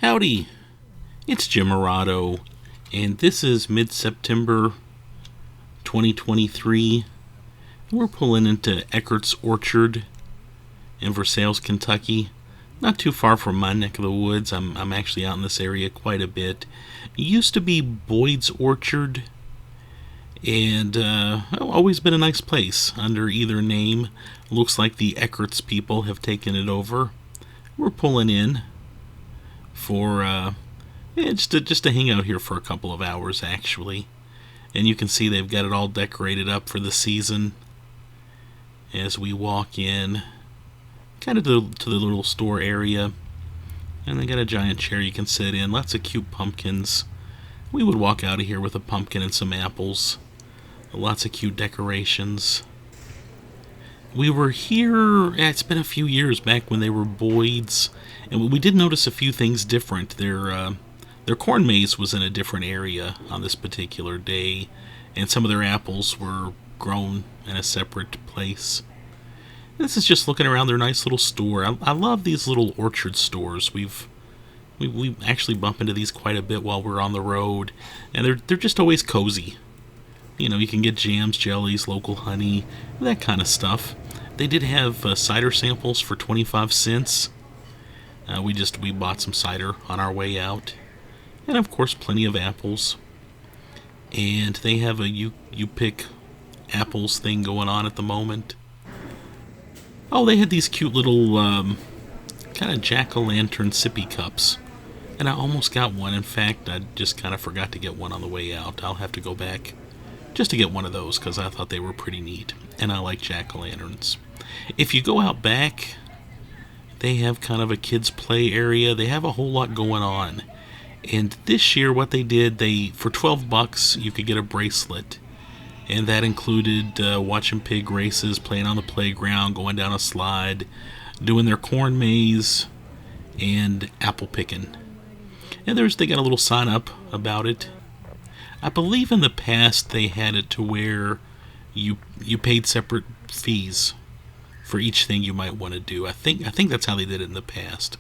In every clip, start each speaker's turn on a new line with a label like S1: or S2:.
S1: Howdy, it's Jim Morado, and this is mid-September 2023. We're pulling into Eckert's Orchard in Versailles, Kentucky. Not too far from my neck of the woods. I'm actually out in this area quite a bit. It used to be Boyd's Orchard, and always been a nice place under either name. Looks like the Eckert's people have taken it over. We're pulling in for just to hang out here for a couple of hours, actually. And you can see they've got it all decorated up for the season as we walk in kind of to the little store area. And they got a giant chair you can sit in, lots of cute pumpkins. We would walk out of here with a pumpkin and some apples. Lots of cute decorations. We were here, it's been a few years back when they were Boyd's, and we did notice a few things different. Their corn maze was in a different area on this particular day, and some of their apples were grown in a separate place. This is just looking around their nice little store. I love these little orchard stores. We actually bump into these quite a bit while we're on the road, and they're just always cozy. You know, you can get jams, jellies, local honey, that kind of stuff. They did have cider samples for 25 cents. We bought some cider on our way out. And of course, plenty of apples. And they have a you pick apples thing going on at the moment. Oh, they had these cute little kind of jack-o'-lantern sippy cups. And I almost got one. In fact, I just kind of forgot to get one on the way out. I'll have to go back just to get one of those because I thought they were pretty neat. And I like jack-o'-lanterns. If you go out back, they have kind of a kids' play area. They have a whole lot going on. And this year, what they did, for $12, you could get a bracelet. And that included watching pig races, playing on the playground, going down a slide, doing their corn maze, and apple picking. And they got a little sign up about it. I believe in the past they had it to where you paid separate fees for each thing you might want to do. I think that's how they did it in the past.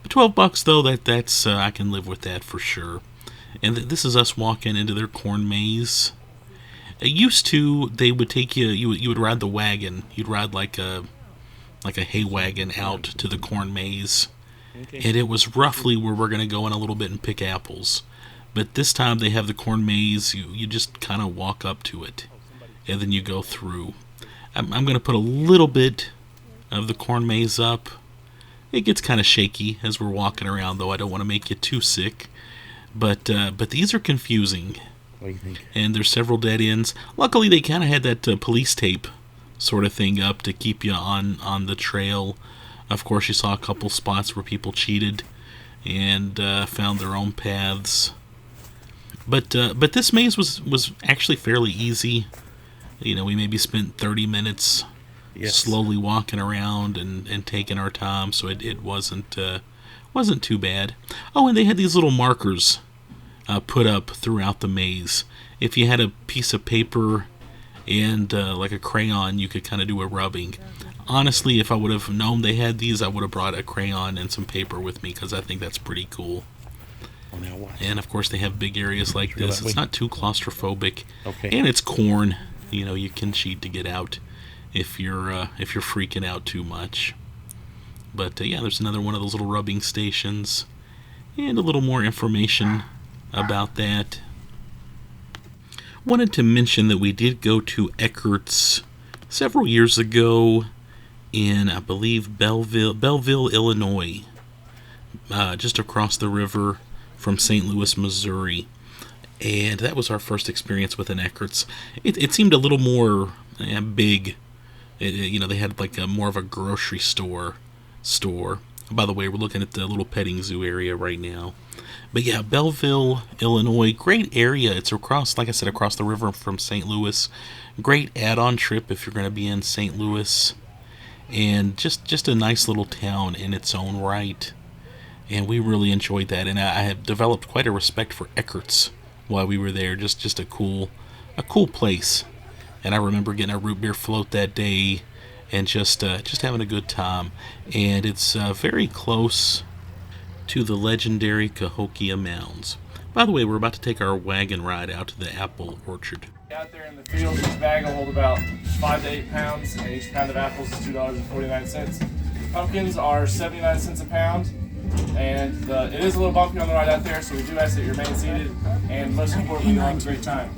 S1: But $12 though, that's I can live with that for sure. And this is us walking into their corn maze. Used to, they would take you would ride the wagon. You'd ride like a hay wagon out to the corn maze. Okay. And it was roughly where we're going to go in a little bit and pick apples. But this time they have the corn maze. You just kind of walk up to it, and then you go through. I'm going to put a little bit of the corn maze up. It gets kind of shaky as we're walking around, though. I don't want to make you too sick. But these are confusing.
S2: What do you think?
S1: And there's several dead ends. Luckily, they kind of had that police tape sort of thing up to keep you on the trail. Of course, you saw a couple spots where people cheated and found their own paths. But this maze was actually fairly easy. You know, we maybe spent 30 minutes slowly walking around and taking our time, so it wasn't too bad. Oh, and they had these little markers put up throughout the maze. If you had a piece of paper and like a crayon, you could kind of do a rubbing. Honestly, if I would have known they had these, I would have brought a crayon and some paper with me because I think that's pretty cool. And of course, they have big areas like this. It's not too claustrophobic, and it's corn. You know, you can cheat to get out if you're freaking out too much. But yeah, there's another one of those little rubbing stations, and a little more information about that. Wanted to mention that we did go to Eckert's several years ago in, I believe, Belleville, Illinois, just across the river from St. Louis, Missouri. And that was our first experience with an Eckert's. It seemed a little more big. They had like more of a grocery store. By the way, we're looking at the little petting zoo area right now. But yeah, Belleville, Illinois, great area. It's across, like I said, across the river from St. Louis. Great add-on trip if you're going to be in St. Louis. And just a nice little town in its own right. And we really enjoyed that. And I have developed quite a respect for Eckert's while we were there. Just a cool place. And I remember getting a root beer float that day and just having a good time. And it's very close to the legendary Cahokia Mounds. By the way, we're about to take our wagon ride out to the apple orchard.
S2: Out there in the field, each bag will hold about 5 to 8 pounds, and each pound of apples is $2.49. Pumpkins are 79 cents a pound, and it is a little bumpy on the ride out there, so we do ask that you remain seated, and most importantly, you'll have a great time.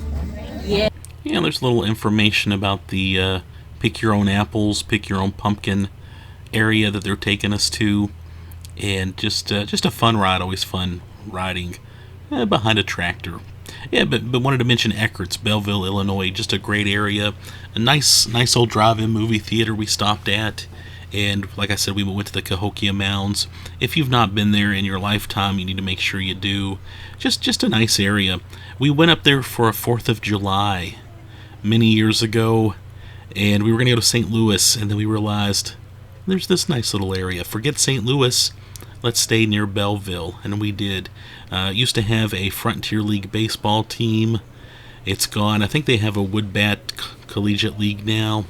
S1: Yeah, there's a little information about the pick your own apples, pick your own pumpkin area that they're taking us to, and just a fun ride, always fun riding behind a tractor. Yeah, but wanted to mention Eckert's, Belleville, Illinois, just a great area, a nice old drive-in movie theater we stopped at, and like I said, we went to the Cahokia Mounds. If you've not been there in your lifetime, you need to make sure you do. Just a nice area. We went up there for a 4th of July many years ago, and we were going to go to St. Louis, and then we realized there's this nice little area. Forget St. Louis, let's stay near Belleville, and we did. Used to have a Frontier League baseball team. It's gone. I think they have a Woodbat Collegiate League now.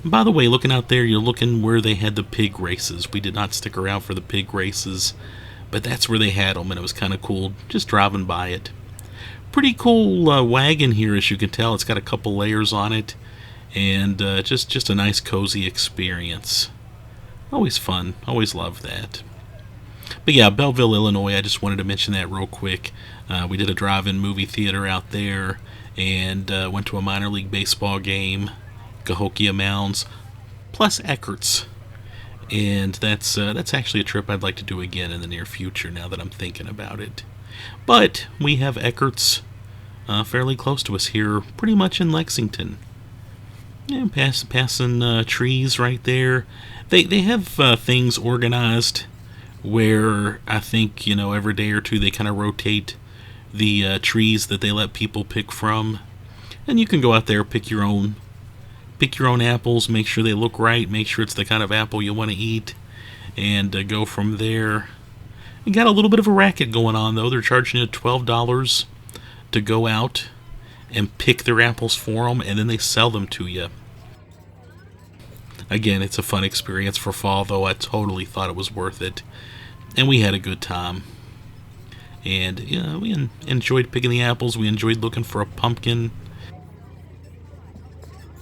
S1: And by the way, looking out there, you're looking where they had the pig races. We did not stick around for the pig races, but that's where they had them, and it was kind of cool just driving by it. Pretty cool wagon here, as you can tell. It's got a couple layers on it, and just a nice cozy experience. Always fun. Always love that. But yeah, Belleville, Illinois, I just wanted to mention that real quick. We did a drive-in movie theater out there, and went to a minor league baseball game, Cahokia Mounds, plus Eckert's. And that's actually a trip I'd like to do again in the near future, now that I'm thinking about it. But we have Eckert's fairly close to us here, pretty much in Lexington. Yeah, passing trees right there. They have things organized where I think, every day or two they kind of rotate the trees that they let people pick from, and you can go out there, pick your own apples, make sure they look right, make sure it's the kind of apple you want to eat, and go from there. You got a little bit of a racket going on, though. They're charging you $12 to go out and pick their apples for them, and then they sell them to you. Again, it's a fun experience for fall, though. I totally thought it was worth it. And we had a good time. And, we enjoyed picking the apples. We enjoyed looking for a pumpkin.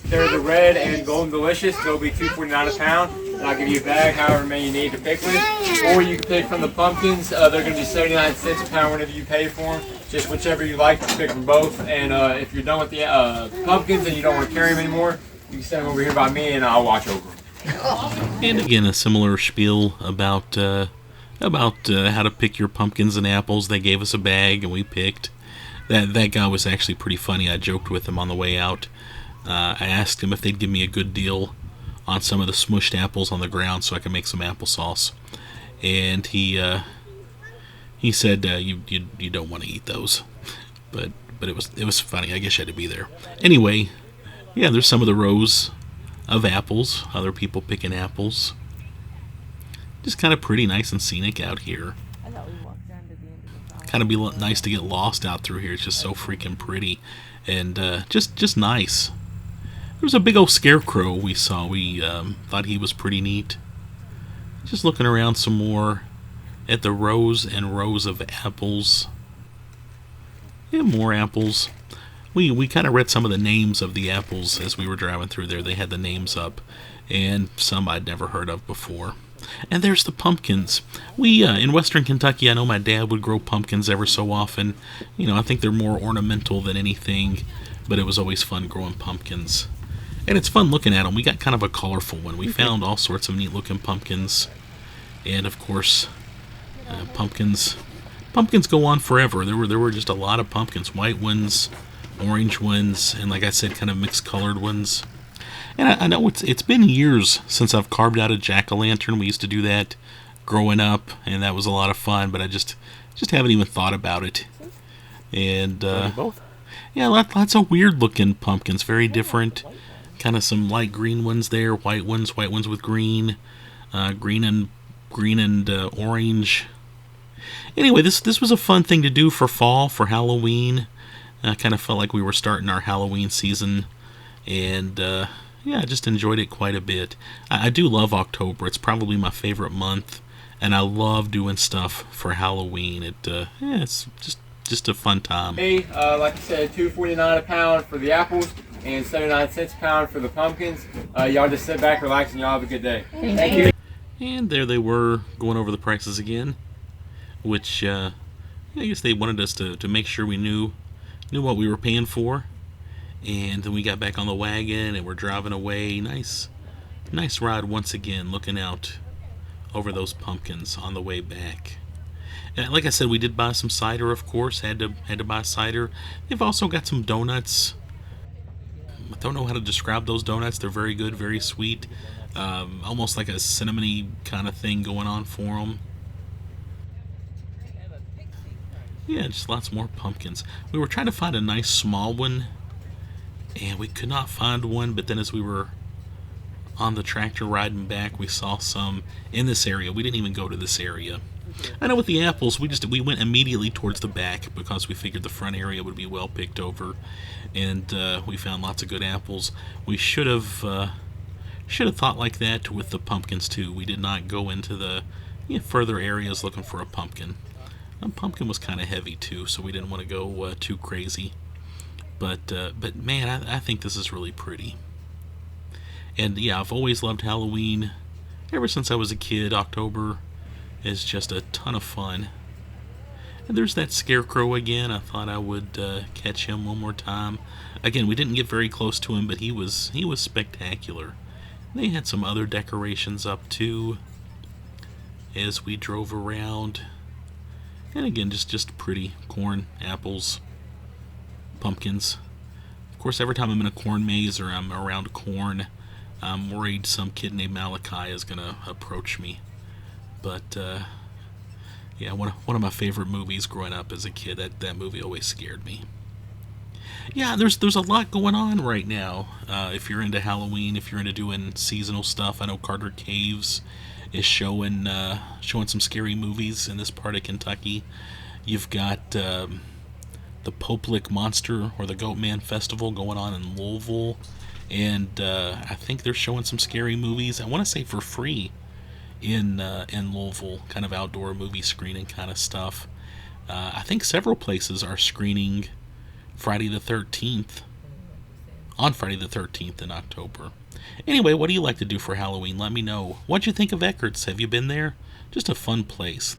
S2: They're the red and golden delicious. They'll be $2.49 a pound. And I'll give you a bag, however many you need to pick with. Or you can pick from the pumpkins. They're going to be 79 cents a pound whenever you pay for them. Just whichever you like, to pick from both. And if you're done with the pumpkins and you don't want to carry them anymore, you can send them over here by me and I'll watch over them.
S1: And again, a similar spiel about how to pick your pumpkins and apples. They gave us a bag and we picked. That guy was actually pretty funny. I joked with him on the way out. I asked him if they'd give me a good deal on some of the smushed apples on the ground so I could make some applesauce. And he said you don't want to eat those. But it was funny. I guess you had to be there. Anyway, yeah, there's some of the rows of apples. Other people picking apples. Just kind of pretty nice and scenic out here. Kind of be nice to get lost out through here. It's just so freaking pretty, and just nice. There was a big old scarecrow we saw. We thought he was pretty neat. Just looking around some more at the rows and rows of apples. Yeah, more apples. We kind of read some of the names of the apples as we were driving through there. They had the names up, and some I'd never heard of before. And there's the pumpkins. We, in western Kentucky, I know my dad would grow pumpkins ever so often. I think they're more ornamental than anything, but it was always fun growing pumpkins. And it's fun looking at them. We got kind of a colorful one. We found all sorts of neat looking pumpkins. And of course, pumpkins go on forever. There were just a lot of pumpkins. White ones, orange ones, and like I said, kind of mixed colored ones. And I know it's been years since I've carved out a jack-o'-lantern. We used to do that growing up, and that was a lot of fun, but I just haven't even thought about it. And yeah, lots of weird-looking pumpkins, very different. Kind of some light green ones there, white ones with green, green and orange. Anyway, this was a fun thing to do for fall, for Halloween. I kind of felt like we were starting our Halloween season, and yeah, I just enjoyed it quite a bit. I do love October. It's probably my favorite month and I love doing stuff for Halloween. It's just a fun time.
S2: Hey, like I said, $2.49 a pound for the apples and 79 cents a pound for the pumpkins. Y'all just sit back, relax, and y'all have a good day. Thank you.
S1: And there they were, going over the prices again, which I guess they wanted us to make sure we knew what we were paying for. And then we got back on the wagon and we're driving away. Nice ride once again, looking out over those pumpkins on the way back. And like I said, we did buy some cider, of course. Had to buy cider. They've also got some donuts. I don't know how to describe those donuts. They're very good, very sweet. Almost like a cinnamony kind of thing going on for them. Yeah, just lots more pumpkins. We were trying to find a nice small one, and we could not find one. But then as we were on the tractor riding back, we saw some in this area. We didn't even go to this area. I know with the apples, we went immediately towards the back because we figured the front area would be well picked over, and we found lots of good apples. We should have thought like that with the pumpkins too. We did not go into the further areas looking for a pumpkin. A pumpkin was kind of heavy too, so we didn't want to go too crazy. But man, I think this is really pretty. And yeah, I've always loved Halloween. Ever since I was a kid, October is just a ton of fun. And there's that scarecrow again. I thought I would catch him one more time. Again, we didn't get very close to him, but he was spectacular. They had some other decorations up too as we drove around. And again, just pretty corn, apples, pumpkins. Of course, every time I'm in a corn maze or I'm around corn, I'm worried some kid named Malachi is going to approach me. But, yeah, one of my favorite movies growing up as a kid. That movie always scared me. Yeah, there's a lot going on right now. If you're into Halloween, if you're into doing seasonal stuff, I know Carter Caves is showing some scary movies in this part of Kentucky. You've got the Poplick Monster or the Goat Man Festival going on in Louisville, and I think they're showing some scary movies. I want to say for free in Louisville, kind of outdoor movie screening kind of stuff. I think several places are screening Friday the 13th on Friday the 13th in October. Anyway, what do you like to do for Halloween? Let me know. What'd you think of Eckert's? Have you been there? Just a fun place.